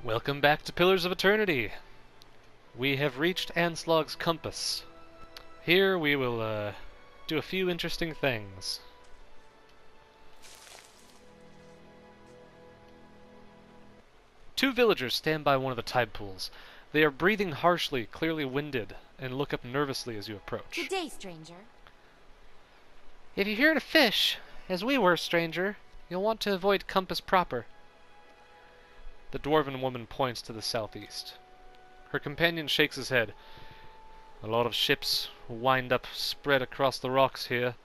Welcome back to Pillars of Eternity. We have reached Anslögs compass. Here we will do a few interesting things. Two villagers stand by one of the tide pools. They are breathing harshly, clearly winded, and look up nervously as you approach. Good day, stranger. If you're here to fish, as we were, stranger, you'll want to avoid compass proper. The dwarven woman points to the southeast. Her companion shakes his head. A lot of ships wind up spread across the rocks here,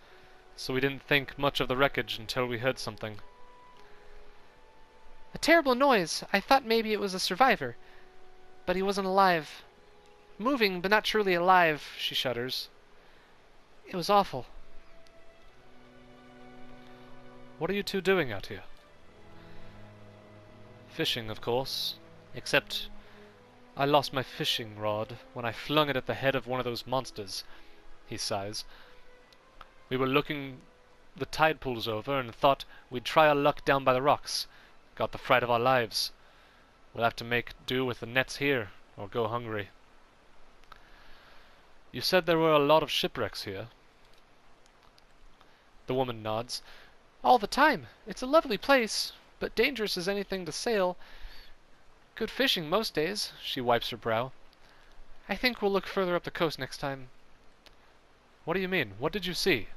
so we didn't think much of the wreckage until we heard something. A terrible noise. I thought maybe it was a survivor. But he wasn't alive. Moving, but not truly alive, she shudders. It was awful. What are you two doing out here? Fishing, of course. Except I lost my fishing rod when I flung it at the head of one of those monsters. He sighs. We were looking the tide pools over and thought we'd try our luck down by the rocks. Got the fright of our lives. We'll have to make do with the nets here, or go hungry. You said there were a lot of shipwrecks here. The woman nods. All the time. It's a lovely place, but dangerous as anything to sail. Good fishing most days. She wipes her brow. I think we'll look further up the coast next time. What do you mean? What did you see?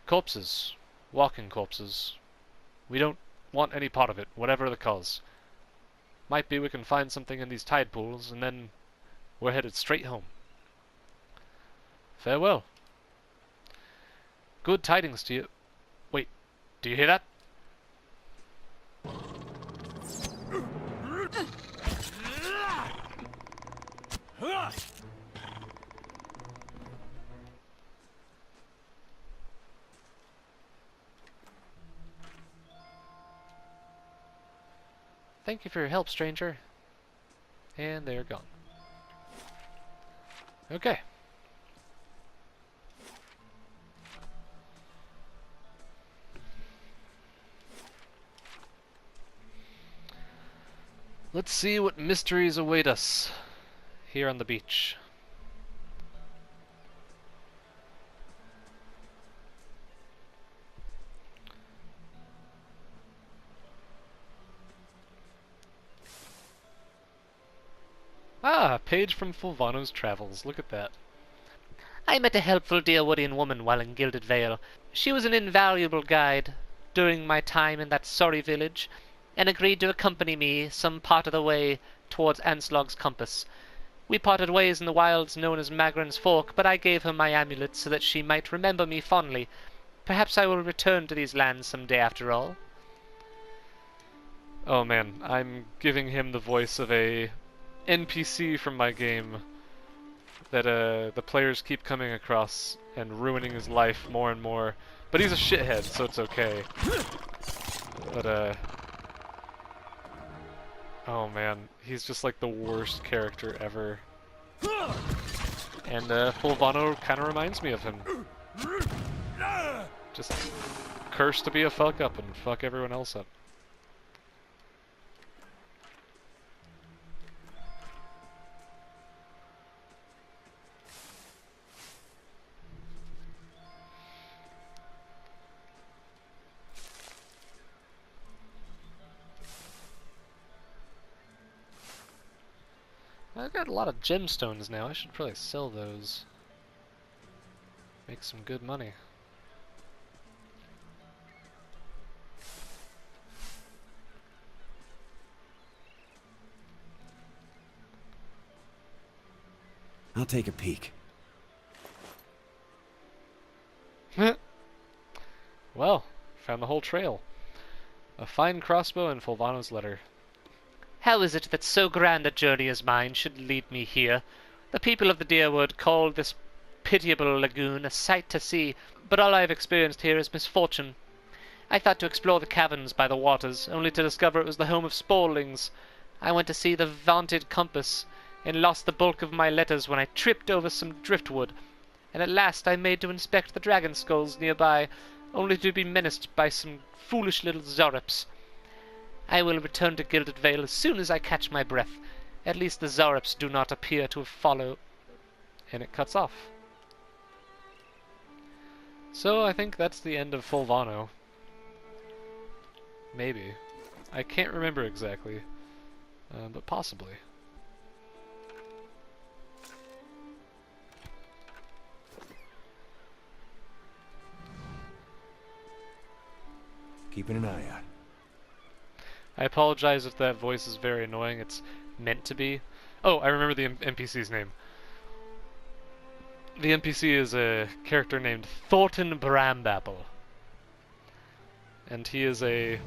Corpses. Walking corpses. We don't want any part of it, whatever the cause. Might be we can find something in these tide pools, and then we're headed straight home. Farewell. Good tidings to you. Wait, do you hear that? Thank you for your help, stranger. And they're gone. Okay. Let's see what mysteries await us here on the beach. Ah, a page from Fulvano's travels. Look at that. I met a helpful Deerwoodian woman while in Gilded Vale. She was an invaluable guide during my time in that sorry village, and agreed to accompany me some part of the way towards Anslögs compass. We parted ways in the wilds known as Magran's Fork, but I gave her my amulet so that she might remember me fondly. Perhaps I will return to these lands some day after all. Oh man, I'm giving him the voice of a NPC from my game that the players keep coming across and ruining his life more and more. But he's a shithead, so it's okay. But oh man, he's just like the worst character ever. And Fulvano kind of reminds me of him. Just cursed to be a fuck up and fuck everyone else up. I've got a lot of gemstones now. I should probably sell those. Make some good money. I'll take a peek. Well, found the whole trail. A fine crossbow and Fulvano's letter. How is it that so grand a journey as mine should lead me here? The people of the Deerwood call this pitiable lagoon a sight to see, but all I have experienced here is misfortune. I thought to explore the caverns by the waters, only to discover it was the home of sporlings. I went to see the vaunted compass, and lost the bulk of my letters when I tripped over some driftwood, and at last I made to inspect the dragon skulls nearby, only to be menaced by some foolish little zorrips. I will return to Gilded Vale as soon as I catch my breath. At least the Zareps do not appear to have followed. And it cuts off. So I think that's the end of Fulvano. Maybe. I can't remember exactly. But possibly. Keeping an eye out. I apologize if that voice is very annoying. It's meant to be. Oh, I remember the NPC's name. The NPC is a character named Thorton Brambapple. And he is a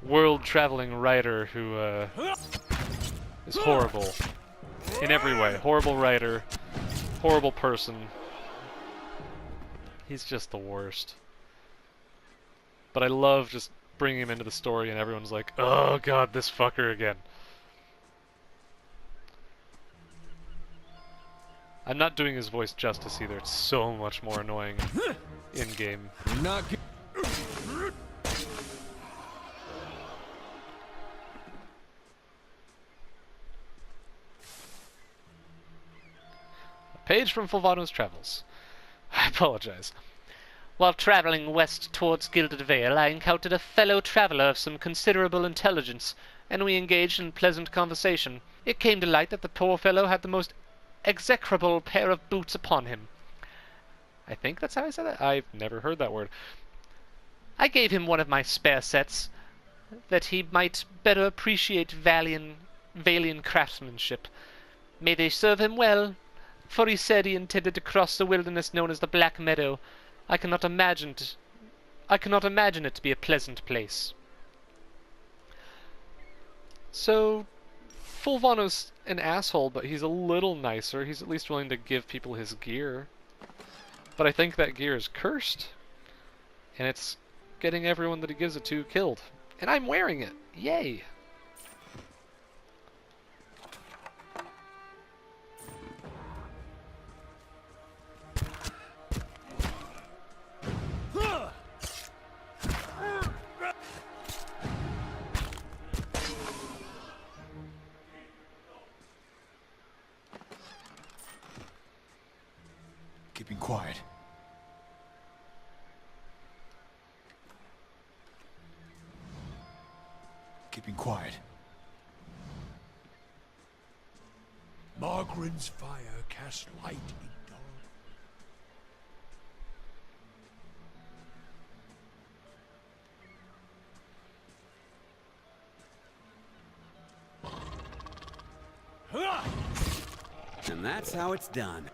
world-traveling writer who is horrible in every way. Horrible writer, horrible person. He's just the worst. But I love just bringing him into the story and everyone's like, oh god, this fucker again. I'm not doing his voice justice either, it's so much more annoying in-game. Not good. A page from Fulvano's travels. I apologize. While travelling west towards Gilded Vale, I encountered a fellow traveller of some considerable intelligence, and we engaged in pleasant conversation. It came to light that the poor fellow had the most execrable pair of boots upon him. I think that's how I said that. I've never heard that word. I gave him one of my spare sets, that he might better appreciate Valian craftsmanship. May they serve him well, for he said he intended to cross the wilderness known as the Black Meadow. I cannot imagine it to be a pleasant place. So, Fulvano's an asshole, but he's a little nicer. He's at least willing to give people his gear. But I think that gear is cursed. And it's getting everyone that he gives it to killed. And I'm wearing it. Yay! Keeping quiet. Keeping quiet. Margaren's fire cast light in dark. And that's how it's done.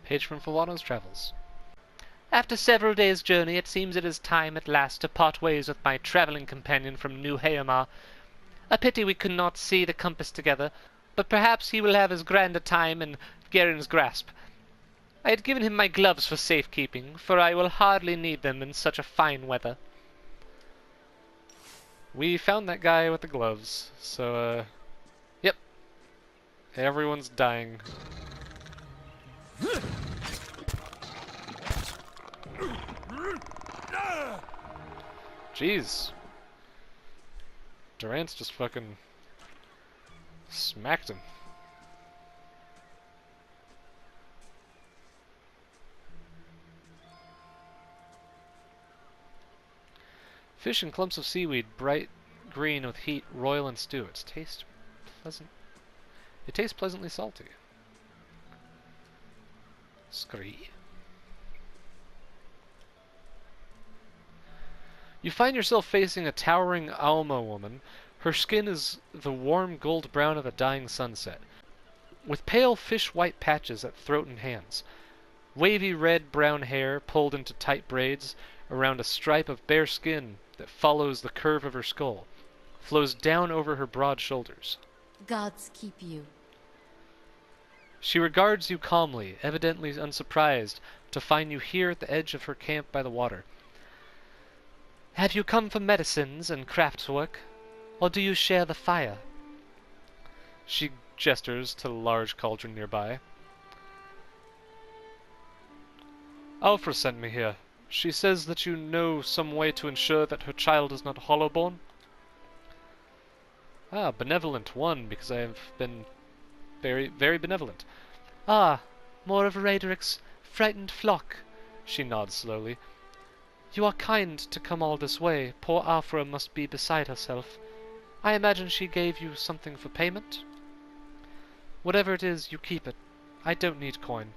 Page from Fulvano's travels. After several days' journey, it seems it is time at last to part ways with my travelling companion from New Heamar. A pity we could not see the compass together, but perhaps he will have as grand a time in Garen's grasp. I had given him my gloves for safekeeping, for I will hardly need them in such a fine weather. We found that guy with the gloves, so, yep. Everyone's dying. Jeez. Durant's just fucking smacked him. Fish and clumps of seaweed, bright green with heat, royal and stew. It tastes pleasant. It tastes pleasantly salty. Scree. You find yourself facing a towering Alma woman. Her skin is the warm gold brown of a dying sunset, with pale fish-white patches at throat and hands. Wavy red-brown hair pulled into tight braids around a stripe of bare skin that follows the curve of her skull, flows down over her broad shoulders. Gods keep you. She regards you calmly, evidently unsurprised to find you here at the edge of her camp by the water. Have you come for medicines and craftswork, or do you share the fire? She gestures to the large cauldron nearby. Aufra sent me here. She says that you know some way to ensure that her child is not hollow-born. Ah, benevolent one, because I have been very, very benevolent. Ah, more of Raederic's frightened flock. She nods slowly. You are kind to come all this way. Poor Aufra must be beside herself. I imagine she gave you something for payment? Whatever it is, you keep it. I don't need coin.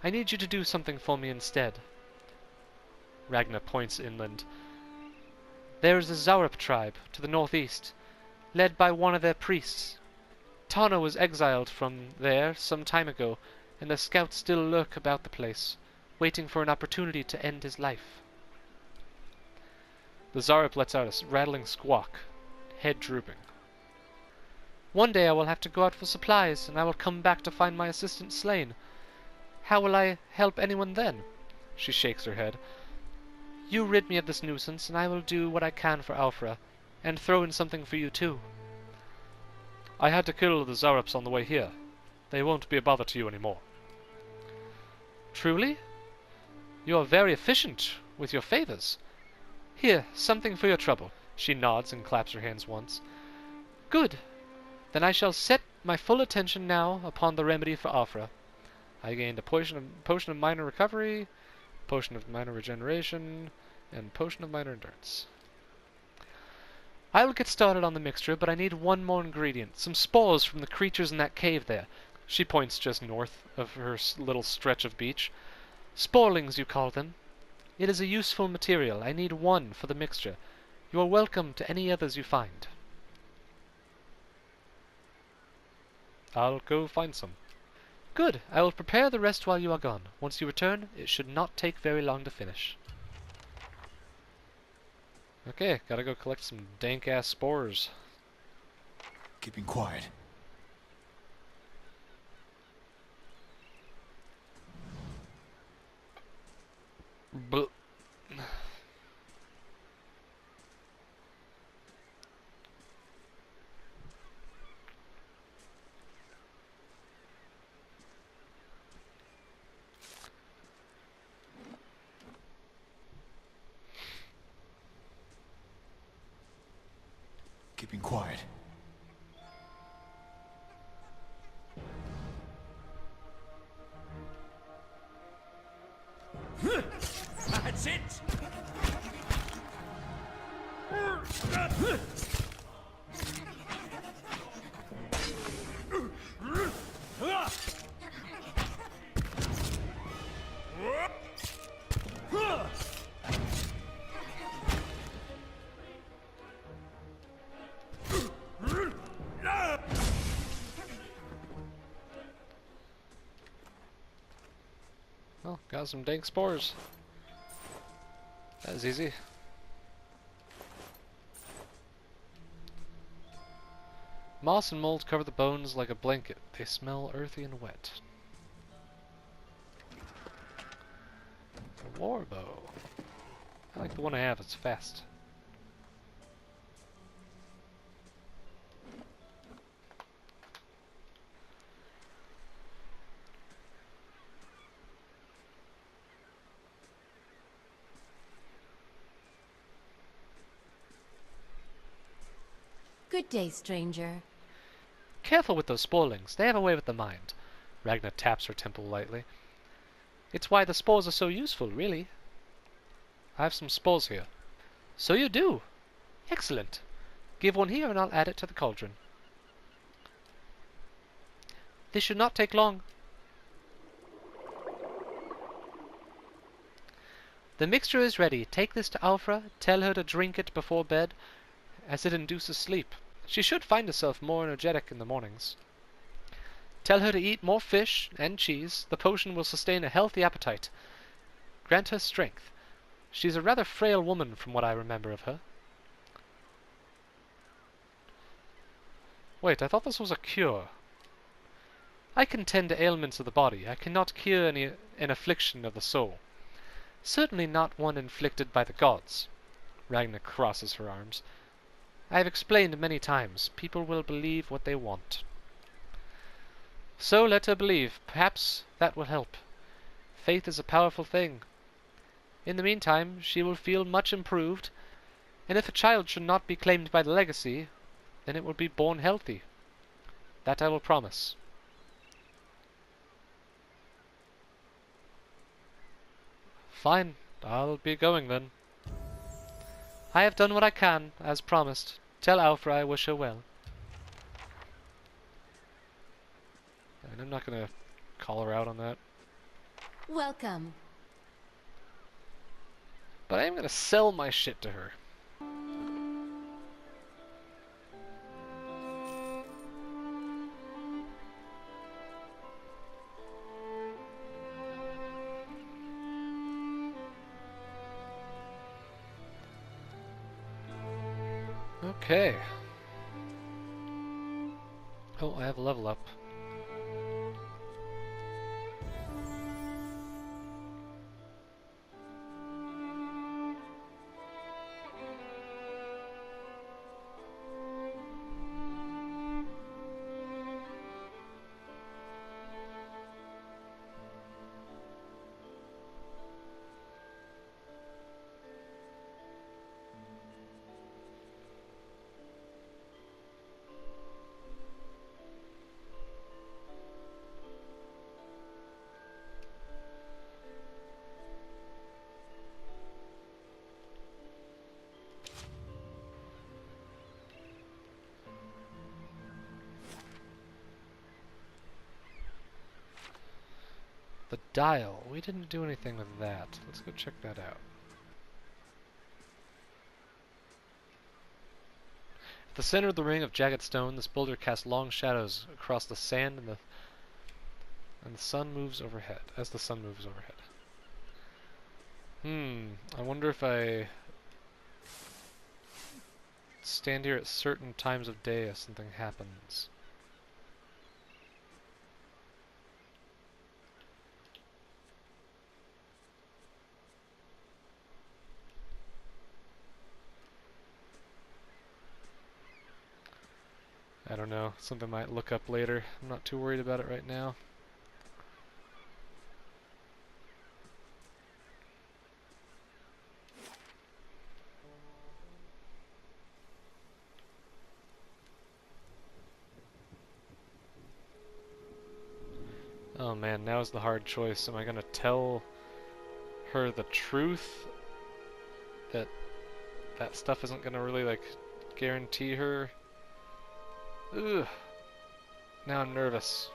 I need you to do something for me instead. Ragnar points inland. There is a Zaurup tribe to the northeast, led by one of their priests. Tana was exiled from there some time ago, and the scouts still lurk about the place, waiting for an opportunity to end his life. The Zaurup lets out a rattling squawk, head drooping. One day I will have to go out for supplies, and I will come back to find my assistant slain. How will I help anyone then? She shakes her head. You rid me of this nuisance, and I will do what I can for Aufra, and throw in something for you too. I had to kill the Zaurups on the way here. They won't be a bother to you anymore. Truly? You are very efficient with your favors. Here, something for your trouble. She nods and claps her hands once. Good. Then I shall set my full attention now upon the remedy for Aufra. I gained a potion of minor recovery, potion of minor regeneration, and potion of minor endurance. I will get started on the mixture, but I need one more ingredient. Some spores from the creatures in that cave there. She points just north of her little stretch of beach. Sporelings, you call them. It is a useful material. I need one for the mixture. You are welcome to any others you find. I'll go find some. Good. I will prepare the rest while you are gone. Once you return, it should not take very long to finish. Okay, gotta go collect some dank-ass spores. Keeping quiet. Bl Keeping quiet. That's it! Well, got some dank spores. That was easy. Moss and mold cover the bones like a blanket. They smell earthy and wet. A warbow. I like the one I have, it's fast. Good day, stranger. Careful with those sporelings. They have a way with the mind. Ragna taps her temple lightly. It's why the spores are so useful, really. I have some spores here. So you do. Excellent. Give one here and I'll add it to the cauldron. This should not take long. The mixture is ready. Take this to Aufra. Tell her to drink it before bed, as it induces sleep. She should find herself more energetic in the mornings. Tell her to eat more fish and cheese. The potion will sustain a healthy appetite. Grant her strength. She's a rather frail woman from what I remember of her. Wait, I thought this was a cure. I can tend to ailments of the body. I cannot cure an affliction of the soul. Certainly not one inflicted by the gods. Ragna crosses her arms. I have explained many times. People will believe what they want. So let her believe. Perhaps that will help. Faith is a powerful thing. In the meantime, she will feel much improved, and if a child should not be claimed by the legacy, then it will be born healthy. That I will promise. Fine, I'll be going then. I have done what I can, as promised. Tell Aufra I wish her well. And I'm not gonna call her out on that. Welcome. But I am gonna sell my shit to her. Okay. Oh, I have a level up. The dial. We didn't do anything with that. Let's go check that out. At the center of the ring of jagged stone, this boulder casts long shadows across the sand, and the sun moves overhead. As the sun moves overhead. I wonder if I stand here at certain times of day if something happens. I don't know. Something I might look up later. I'm not too worried about it right now. Oh man, now is the hard choice. Am I gonna tell her the truth that that stuff isn't gonna really like guarantee her? Ugh. Now I'm nervous.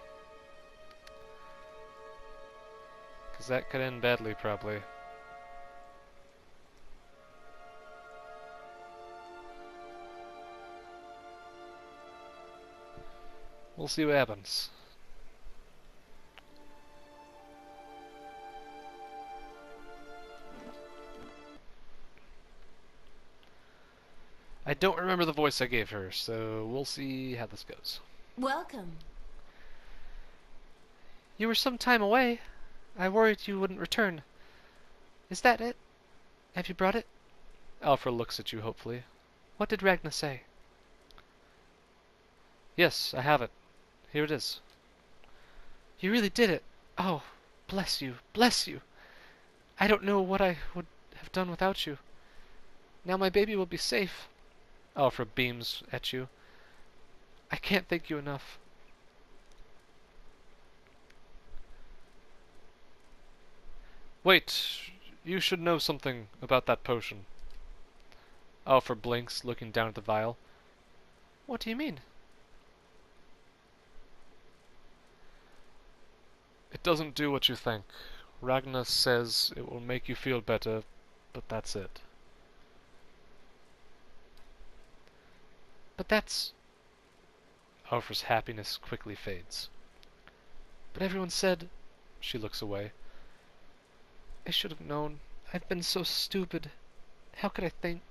'Cause that could end badly, probably. We'll see what happens. I don't remember the voice I gave her, so we'll see how this goes. Welcome. You were some time away. I worried you wouldn't return. Is that it? Have you brought it? Alfred looks at you hopefully. What did Ragna say? Yes, I have it. Here it is. You really did it. Oh, bless you, bless you. I don't know what I would have done without you. Now my baby will be safe. Alfred beams at you. I can't thank you enough. Wait, you should know something about that potion. Alfred blinks, looking down at the vial. What do you mean? It doesn't do what you think. Ragnar says it will make you feel better, but that's it. But that's... Alfred's happiness quickly fades. But everyone said... She looks away. I should have known. I've been so stupid. How could I think?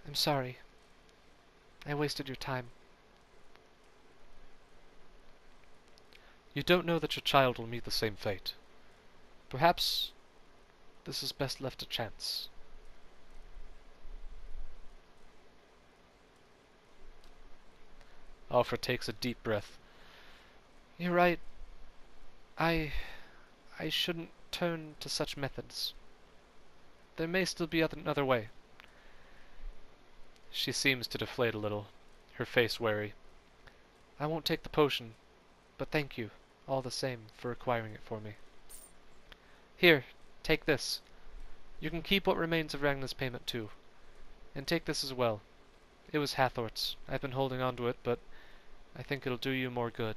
I'm sorry. I wasted your time. You don't know that your child will meet the same fate. Perhaps this is best left to chance. Alfred takes a deep breath. You're right. I shouldn't turn to such methods. There may still be another way. She seems to deflate a little, her face wary. I won't take the potion, but thank you, all the same, for acquiring it for me. Here, take this. You can keep what remains of Ragnar's payment too. And take this as well. It was Hathort's. I've been holding on to it, but I think it'll do you more good.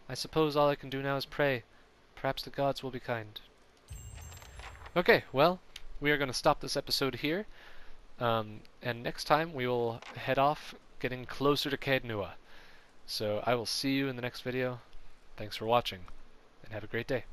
I suppose all I can do now is pray. Perhaps the gods will be kind. Okay, well, we are going to stop this episode here. And next time we will head off, getting closer to Caed Nua. So I will see you in the next video. Thanks for watching, and have a great day.